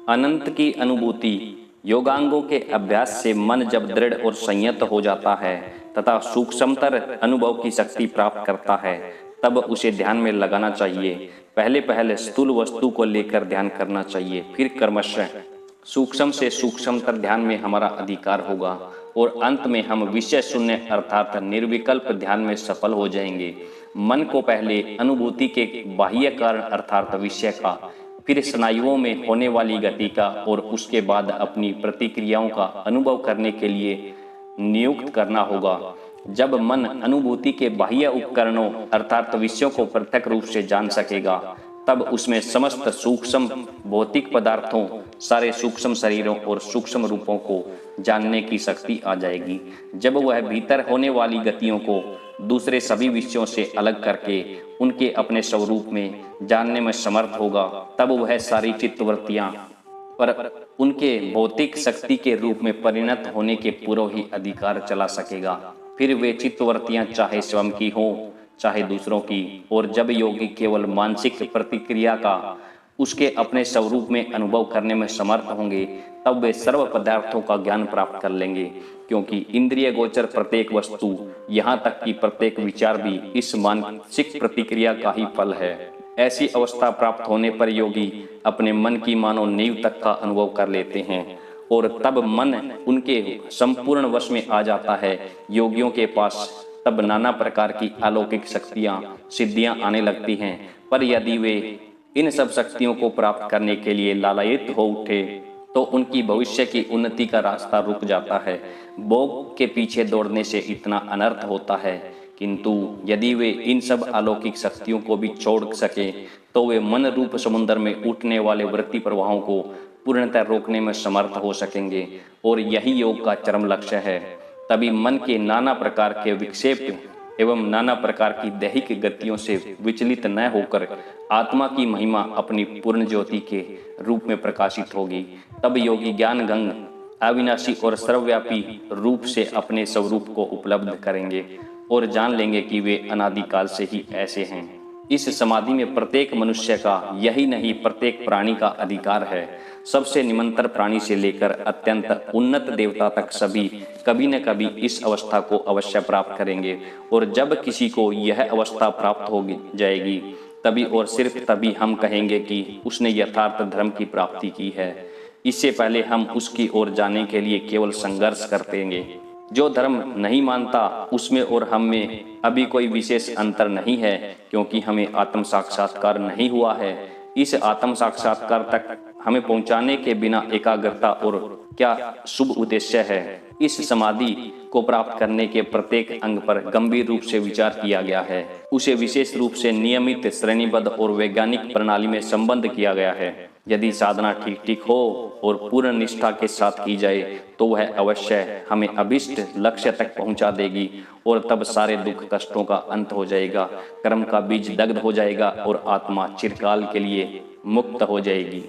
अनंत की अनुभूति। योगांगों के अभ्यास से मन जब दृढ़ और संयत हो जाता है तथा सूक्ष्मतर अनुभव की शक्ति प्राप्त करता है, तब उसे ध्यान में लगाना चाहिए। पहले पहले स्थूल वस्तु को लेकर ध्यान करना चाहिए, फिर क्रमशः सूक्ष्म से सूक्ष्मतर ध्यान में हमारा अधिकार होगा और अंत में हम विषय शून्य अर्थात निर्विकल्प ध्यान में सफल हो जाएंगे। मन को पहले अनुभूति के बाह्य कारण अर्थात विषय का, फिर स्नायुओं में होने वाली गति का और उसके बाद अपनी प्रतिक्रियाओं का अनुभव करने के लिए नियुक्त करना होगा। जब मन अनुभूति के बाह्य उपकरणों अर्थात विषयों को प्रत्यक्ष रूप से जान सकेगा, तब उसमें समस्त सूक्ष्म भौतिक पदार्थों, सारे सूक्ष्म शरीरों और सूक्ष्म रूपों को जानने की शक्ति आ जाएगी। जब वह भीतर होने वाली गतियों को दूसरे सभी विषयों से अलग करके उनके अपने स्वरूप में जानने में समर्थ होगा, तब वह सारी चित्तवृत्तियां पर उनके भौतिक शक्ति के रूप में परिणत होने के पूर्व ही अधिकार चला सकेगा। फिर वे चित्तवृत्तियां चाहे स्वयं की हों चाहे दूसरों की, और जब योगी केवल मानसिक प्रतिक्रिया का उसके अपने स्वरूप में अनुभव करने में समर्थ होंगे, तब वे सर्व पदार्थों का ज्ञान प्राप्त कर लेंगे, क्योंकि इंद्रिय गोचर प्रत्येक वस्तु, यहाँ तक कि प्रत्येक विचार भी इस मानसिक प्रतिक्रिया का ही फल है। ऐसी अवस्था प्राप्त होने पर योगी अपने मन की मानो नींव तक का अनुभव कर लेते हैं और तब मन उनके संपूर्ण वश में आ जाता है। योगियों के पास तब नाना प्रकार की अलौकिक शक्तियां, सिद्धियां आने लगती हैं, पर यदि वे इन सब शक्तियों को प्राप्त करने के लिए लालायित हो उठे तो उनकी भविष्य की उन्नति का रास्ता रुक जाता है। भोग के पीछे दौड़ने से इतना अनर्थ होता है, किंतु यदि वे इन सब अलौकिक शक्तियों को भी छोड़ सके तो वे मन रूप समुद्र में उठने वाले वृत्ति प्रवाहों को पूर्णतः रोकने में समर्थ हो सकेंगे, और यही योग का चरम लक्ष्य है। तभी मन के नाना प्रकार के विक्षेप एवं नाना प्रकार की दैहिक गतियों से विचलित न होकर आत्मा की महिमा अपनी पूर्ण ज्योति के रूप में प्रकाशित होगी। तब योगी ज्ञान गंग अविनाशी और सर्वव्यापी रूप से अपने स्वरूप को उपलब्ध करेंगे और जान लेंगे कि वे अनादिकाल से ही ऐसे हैं। इस समाधि में प्रत्येक मनुष्य का, यही नहीं प्रत्येक प्राणी का अधिकार है। सबसे निमंतर प्राणी से लेकर अत्यंत उन्नत देवता तक सभी कभी न कभी इस अवस्था को अवश्य प्राप्त करेंगे, और जब किसी को यह अवस्था प्राप्त हो जाएगी तभी और सिर्फ तभी हम कहेंगे कि उसने यथार्थ धर्म की प्राप्ति की है। इससे पहले हम उसकी ओर जाने के लिए केवल संघर्ष करतेंगे। जो धर्म नहीं मानता उसमें और हम में अभी कोई विशेष अंतर नहीं है, क्योंकि हमें आत्म साक्षात्कार नहीं हुआ है। इस आत्म साक्षात्कार तक हमें पहुंचाने के बिना एकाग्रता और क्या शुभ उद्देश्य है। इस समाधि को प्राप्त करने के प्रत्येक अंग पर गंभीर रूप से विचार किया गया है। उसे विशेष रूप से नियमित, श्रेणीबद्ध और वैज्ञानिक प्रणाली में संबद्ध किया गया है। यदि साधना ठीक ठीक हो और पूर्ण निष्ठा के साथ की जाए तो वह अवश्य हमें अभिष्ट लक्ष्य तक पहुंचा देगी, और तब सारे दुख कष्टों का अंत हो जाएगा, कर्म का बीज दग्ध हो जाएगा और आत्मा चिरकाल के लिए मुक्त हो जाएगी।